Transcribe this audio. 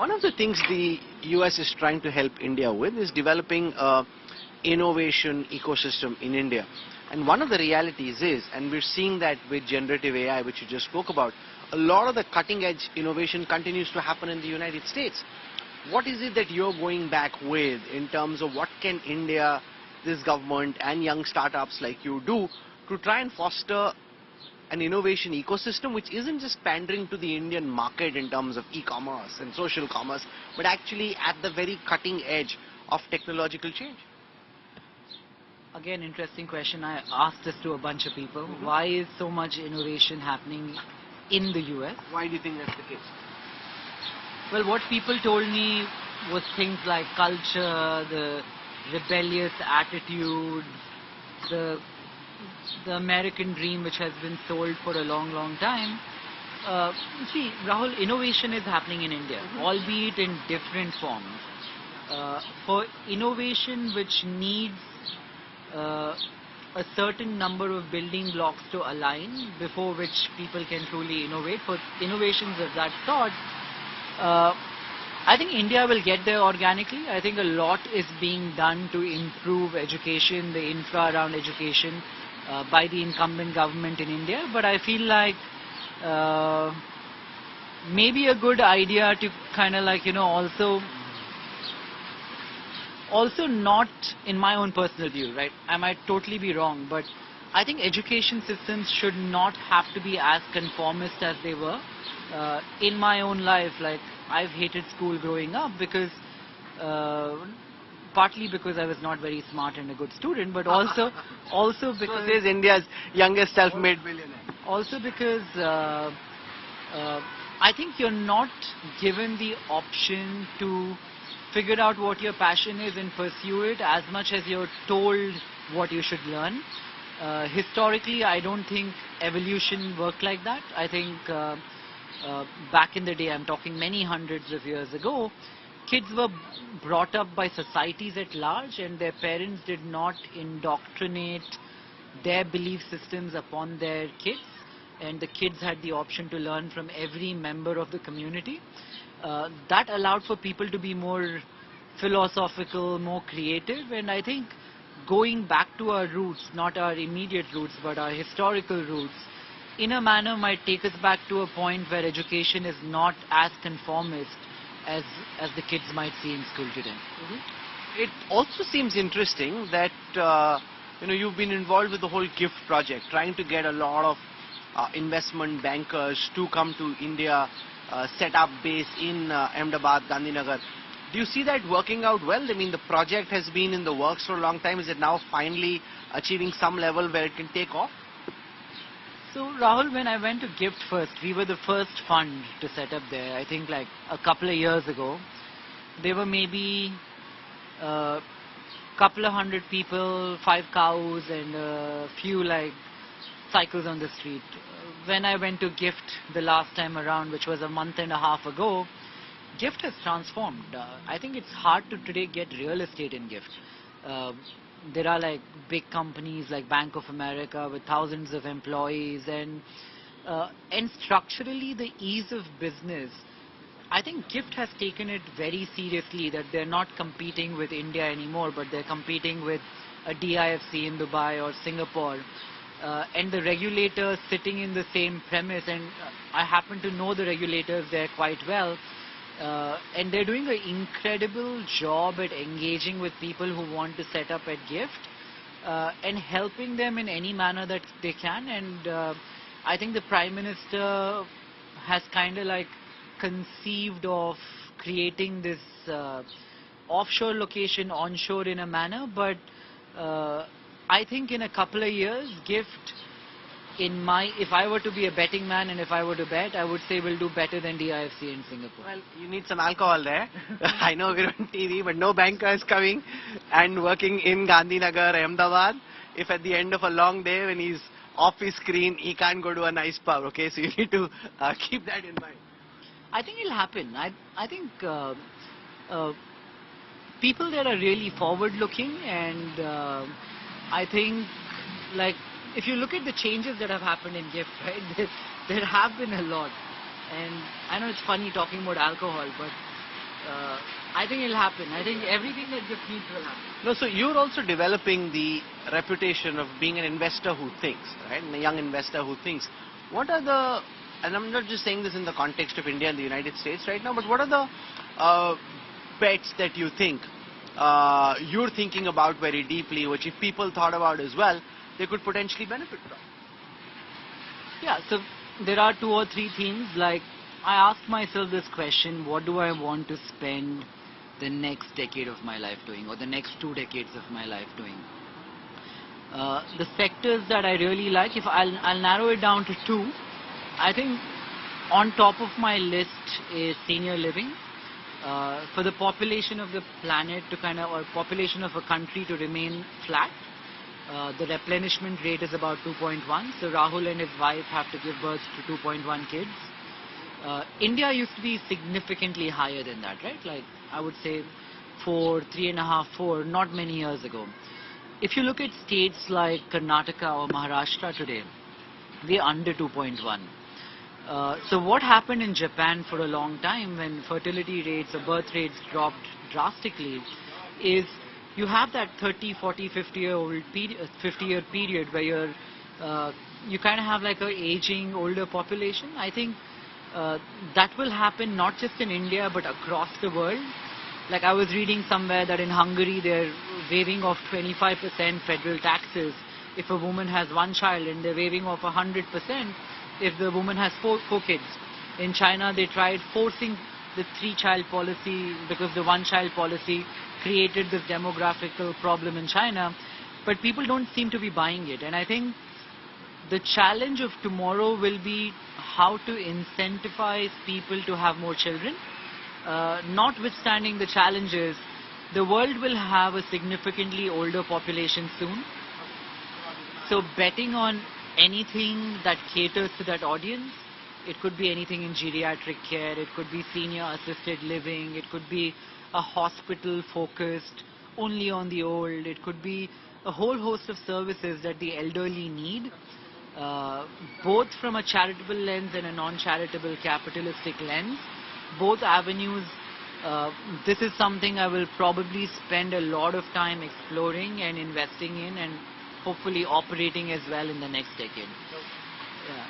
One of the things the US is trying to help India with is developing a innovation ecosystem in India. And one of the realities is, and we're seeing that with generative AI, which you just spoke about, a lot of the cutting edge innovation continues to happen in the United States. What is it that you're going back with in terms of what can India, this government and young startups like you do to try and foster an innovation ecosystem which isn't just pandering to the Indian market in terms of e-commerce and social commerce, but actually at the very cutting edge of technological change? Again, interesting question. I asked this to a bunch of people. Why is so much innovation happening in the US? Why do you think that's the case? Well, what people told me was things like culture, the rebellious attitudes, the American dream which has been sold for a long, long time. See, Rahul, innovation is happening in India, albeit in different forms. For innovation which needs a certain number of building blocks to align before which people can truly innovate, for innovations of that sort, I think India will get there organically. I think a lot is being done to improve education, the infra around education by the incumbent government in India. But I feel like maybe a good idea to kind of like, also not, in my own personal view, right? I might totally be wrong, but I think education systems should not have to be as conformist as they were. In my own life, like I've hated school growing up because partly because I was not very smart and a good student, but also because this is India's youngest self-made billionaire. Also because I think you're not given the option to figure out what your passion is and pursue it as much as you're told what you should learn. Historically, I don't think evolution worked like that. I think back in the day, I'm talking many hundreds of years ago, kids were brought up by societies at large and their parents did not indoctrinate their belief systems upon their kids, and the kids had the option to learn from every member of the community. That allowed for people to be more philosophical, more creative, and I think going back to our roots, not our immediate roots, but our historical roots, in a manner might take us back to a point where education is not as conformist as the kids might see in school today. It also seems interesting that you've been involved with the whole GIFT project, trying to get a lot of investment bankers to come to India, set up base in Ahmedabad, Gandhinagar. Do you see that working out well? I mean, the project has been in the works for a long time. Is it now finally achieving some level where it can take off? So Rahul, when I went to GIFT first, we were the first fund to set up there. I think like a couple of years ago, there were maybe a couple of hundred people, 5 cows and a few like cycles on the street. When I went to GIFT the last time around, which was a month and a half ago, GIFT has transformed. I think it's hard to today get real estate in GIFT. There are like big companies like Bank of America with thousands of employees, and structurally the ease of business. I think GIFT has taken it very seriously that they're not competing with India anymore, but they're competing with a DIFC in Dubai or Singapore. And the regulators sitting in the same premise, and I happen to know the regulators there quite well, and they're doing an incredible job at engaging with people who want to set up at GIFT and helping them in any manner that they can. And I think the Prime Minister has kind of like conceived of creating this offshore location onshore in a manner, but I think in a couple of years, GIFT, if I were to be a betting man and if I were to bet, I would say we'll do better than DIFC in Singapore. Well, you need some alcohol there. I know we're on TV, but no bankers coming and working in Gandhinagar, Ahmedabad. If at the end of a long day when he's off his screen, he can't go to a nice pub, okay? So you need to keep that in mind. I think it'll happen. I think people that are really forward-looking, and I think like if you look at the changes that have happened in GIFT, right, there have been a lot. And I know it's funny talking about alcohol, but I think it'll happen. I think everything that just needs will happen. No, so you're also developing the reputation of being an investor who thinks, right? And a young investor who thinks. What are the, and I'm not just saying this in the context of India and the United States right now, but what are the bets that you think you're thinking about very deeply, which if people thought about as well, they could potentially benefit from? Yeah, so there are 2 or 3 things. Like, I asked myself this question: what do I want to spend the next decade of my life doing, or the next 2 decades of my life doing? The sectors that I really like, if I'll narrow it down to 2. I think on top of my list is senior living. For the population of the planet to or population of a country to remain flat, the replenishment rate is about 2.1. So Rahul and his wife have to give birth to 2.1 kids. India used to be significantly higher than that, right? Like, I would say 4, 3.5, 4, not many years ago. If you look at states like Karnataka or Maharashtra today, we're under 2.1. So what happened in Japan for a long time when fertility rates or birth rates dropped drastically is you have that 30, 40, 50-year period where you kind of have like a aging older population. I think that will happen not just in India but across the world. Like, I was reading somewhere that in Hungary they're waiving off 25% federal taxes if a woman has 1 child, and they're waiving off 100% if the woman has 4 kids. In China they tried forcing the 3-child policy because the 1-child policy created this demographical problem in China, but people don't seem to be buying it. And I think the challenge of tomorrow will be how to incentivize people to have more children. Notwithstanding the challenges, the world will have a significantly older population soon. So betting on anything that caters to that audience, it could be anything in geriatric care, it could be senior assisted living, it could be a hospital focused only on the old, it could be a whole host of services that the elderly need, both from a charitable lens and a non-charitable capitalistic lens. Both avenues, this is something I will probably spend a lot of time exploring and investing in, and hopefully operating as well in the next decade. Yeah.